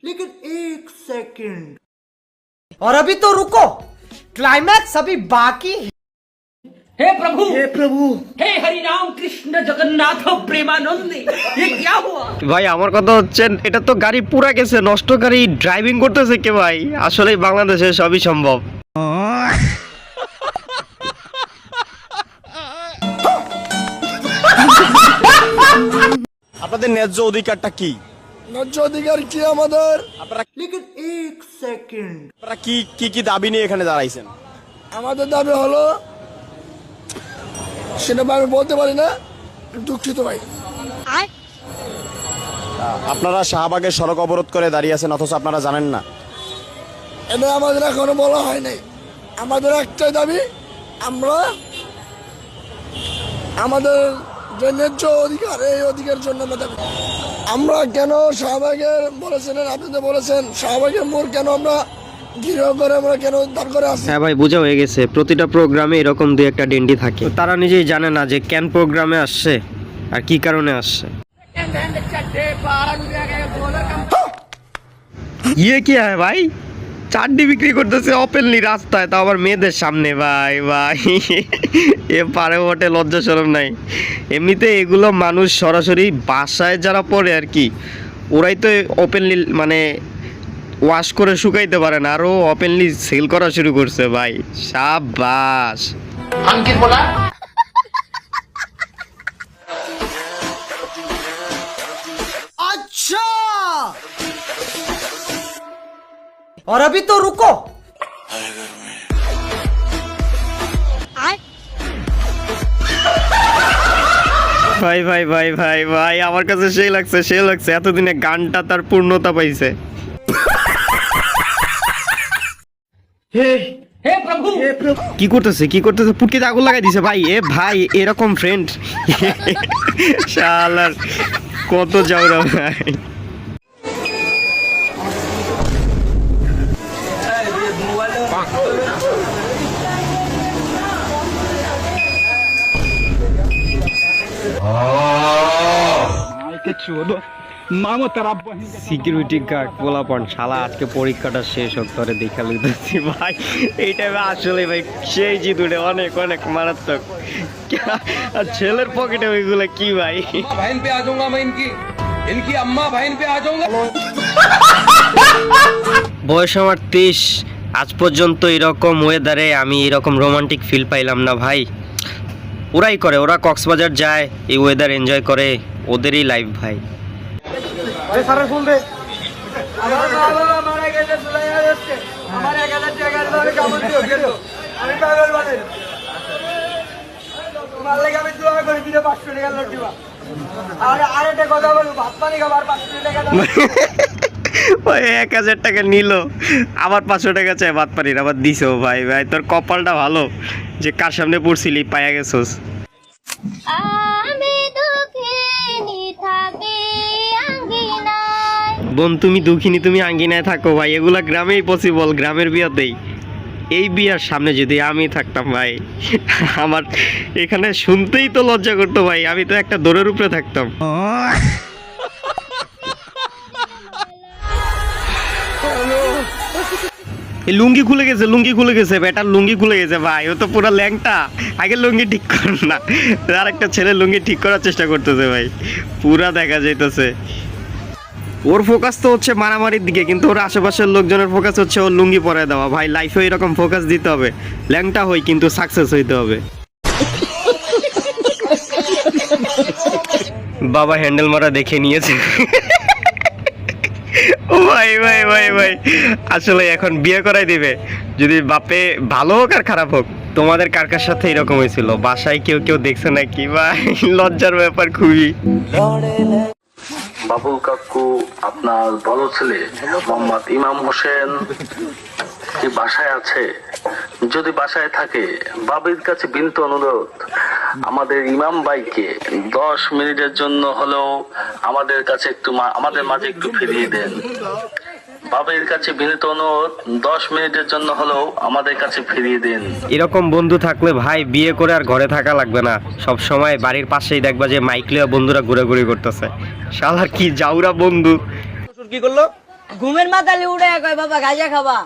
लेकिन एक सेकंड, और अभी तो रुको, क्लाइमैक्स अभी बाकी है। हे प्रभु हे प्रभु, हे हरि राम कृष्ण जगन्नाथ प्रेमानंदे, ये क्या हुआ? ভাই আমার কথা হচ্ছে এটা তো গাড়ি পুরা গেছে, নষ্ট গাড়ি ড্রাইভিং করতেছে কে ভাই? আসলে বাংলাদেশে সবই সম্ভব। আপনাদের ন্যায্য অধিকারটা কি? ন্যায্য অধিকার কি আমাদের? लेकिन एक सेकंड, আপনারা কি কি কি দাবি নিয়ে এখানে দাঁড়াইছেন? আমাদের দাবি হলো, সেটা আমি বলতে পারি না, দুঃখিত ভাই। আপনারা শাহবাগের সড়ক অবরোধ করে দাঁড়িয়ে আছেন অথচ আপনারা জানেন না। এটা আমাদের এখনো বলা হয় নাই। আমাদের একটাই দাবি, আমরা আমাদের যে ন্যায্য অধিকার, এই অধিকার জন্য আমরা দাবি। আমরা কেন শাহবাগের বলেছিলেন, আপনি তো বলেছেন শাহবাগের মোড় কেন আমরা ঘিরে করে আমরা কেন দাঁড় করে আসছি? হ্যাঁ ভাই, বোঝা হয়ে গেছে। প্রতিটা প্রোগ্রামে এরকম দুই একটা ডেন্ডি থাকে, তারা নিজেই জানে না যে কেন প্রোগ্রামে আসছে আর কি কারণে আসছে। ইয়ে কি হয় ভাই, চাটনি বিক্রি করতেছে ওপেনলি রাস্তায়, তাও আবার মেয়েদের সামনে। ভাই ভাই এ পারে বটে, লজ্জা শরম নাই। এমনিতে এগুলো মানুষ সরাসরি বাসায় যারা পড়ে আর কি, ওরাই তো ওপেনলি মানে ওয়াশ করে শুকাইতে পারে না, আরও ওপেনলি সেল করা শুরু করছে। ভাই সাবাস। अच्छा, और अभी तो रुको, ভাই ভাই ভাই ভাই ভাই আমার কাছে সেই লাগছে এতদিনে গানটা তার পূর্ণতা পাইছে। हे प्रभु কি করতেছে পুটকিতে আগুন লাগাই দিছে ভাই। এ ভাই এরকম ফ্রেন্ড শালার কত যাওরা ভাই। সিকিউরিটি গার্ড পোলাপন শালা আজকে পরীক্ষাটা শেষ হোক তোরে দেখা লইতেছি ভাই। এই টাইমে আসলে ভাই সেই জিদুড়ে অনেক অনেক মারাত্মক। আর ছেলের পকেটে ওইগুলো কি ভাই? बहन पे आ जाऊंगा मैं, इनकी अम्मा बहन पे आ जाऊंगा। বয়স আমার 23, আজ পর্যন্ত এরকম ওয়েদারে আমি এরকম রোমান্টিক ফিল পাইলাম না ভাই। ওরাই করে, ওরা কক্সবাজার যায়, এই ওয়েদার এনজয় করে, ওদেরই লাইফ ভাই। ভাই 1000 টাকা নিল, আবার 500 টাকা চাই ভাত পানির, আবার দিছো ভাই। ভাই তোর কপালটা ভালো যে কার সামনে পড়ছিলি পাইয়া গেছোস। বোন তুমি দুঃখিনী, তুমি আঙ্গিনায় থাকো ভাই, এগুলা গ্রামেই পসিবল, গ্রামের বিয়াতেই। এই বিয়ার সামনে যদি আমি থাকতাম ভাই, আমার এখানে শুনতেই তো লজ্জা করতো ভাই, আমি তো একটা দৌড়ের উপরে থাকতাম। লুঙ্গি খুলে গেছে বেটার, লুঙ্গি খুলে গেছে ভাই। ও তো পুরো ল্যাংটা, আগে লুঙ্গি ঠিক কর না। আর একটা ছেলে লুঙ্গি ঠিক করার চেষ্টা করতেছে ভাই, পুরা দেখা যাইতেছে। ওর ফোকাস তো হচ্ছে মারামারির দিকে, কিন্তু ওর আশেপাশের লোকজনের ফোকাস হচ্ছে ওর লুঙ্গি পরায় দেওয়া। ভাই লাইফে এরকম ফোকাস দিতে হবে, ল্যাংটা হই কিন্তু সাকসেস হইতে হবে। বাবা হ্যান্ডেল মারা দেখে নিয়েছে। ও ভাই ভাই ভাই ভাই, আসলে এখন বিয়ে করাই দিবে, যদি বাপে ভালো হোক আর খারাপ হোক। তোমাদের কার কার সাথে এরকম হয়েছিল? বাসায় কেউ দেখছে নাকি ভাই? লজ্জার ব্যাপার খুবই। বাবুল কাকু, আপনার বড় ছেলে মোহাম্মদ ইমাম হোসেন কি বাসায় আছে? যদি বাসায় থাকে, বাবির কাছে বিনীত অনুরোধ, আমাদের ইমাম ভাইকে 10 মিনিটের জন্য হলেও আমাদের কাছে একটু আমাদের মাঝে একটু ফিরিয়ে দেন। বাবির কাছে বিনীত অনুরোধ, 10 মিনিটের জন্য হলেও আমাদের কাছে ফিরিয়ে দেন। এরকম বন্ধু থাকলে ভাই বিয়ে করে আর ঘরে থাকা লাগবে না, সব সময় বাড়ির পাশেই দেখবা যে মাইক লিয়া বন্ধুরা ঘোরাঘুরি করতেছে। শালার কি জাউরা বন্ধু। কি করলো? ঘুমের মাথালে উড়ে কয় বাবা গাঁজা খাবা।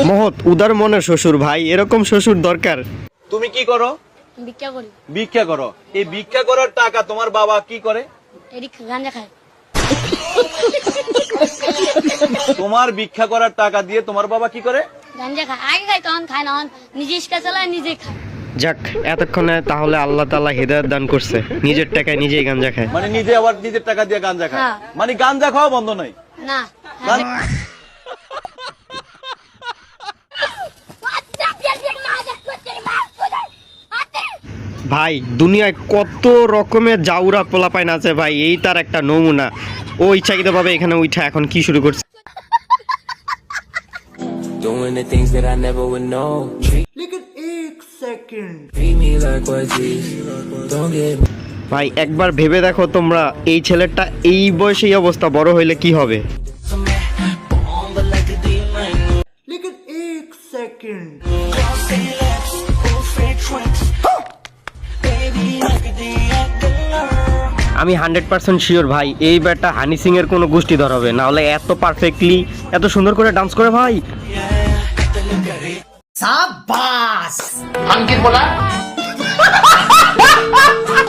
মহৎ উদার মনের শ্বশুর ভাই, এরকম শ্বশুর দরকার। তুমি কি করো? ভিক্ষা করি। ভিক্ষা করো। এই ভিক্ষা করার টাকা তোমার বাবা কি করে? এডি গাঁজা খায়। তোমার ভিক্ষা করার টাকা দিয়ে তোমার বাবা কি করে? গাঁজা খায়। আগে খায় তখন খায় না, নিজে ইস্কা চালায় নিজে খায়। যাক, এতক্ষণে তাহলে আল্লাহ তাআলা হেদায়েত দান করছে, নিজের টাকায় নিজেই গাঞ্জা খায়। মানে নিজে আবার নিজের টাকা দিয়ে গাঞ্জা খায়। হ্যাঁ। মানে গাঞ্জা খাওয়া বন্ধ নয়। না ভাই দুনিয়ায় কত রকমের জাউরা পোলাপাইন আছে ভাই, এই তার একটা নমুনা। ও ইচ্ছাকৃত ভাবে এখানে উঠা এখন কি শুরু করছে। Doing the things that I never would know. लेकिन एक second Treat me like what is. Don't get me. ভাই একবার ভেবে দেখো তোমরা, এই ছেলেটা এই বয়সে এই অবস্থা, বড় হইলে কি হবে। लेकिन एक सेकंड আমি 100% শিওর ভাই, এই ব্যাটা হানি সিং এর কোনো গোষ্ঠী ধর হবে, না হলে এত পারফেক্টলি এত সুন্দর করে ডান্স করে ভাই। शाबाश। अंकित बोला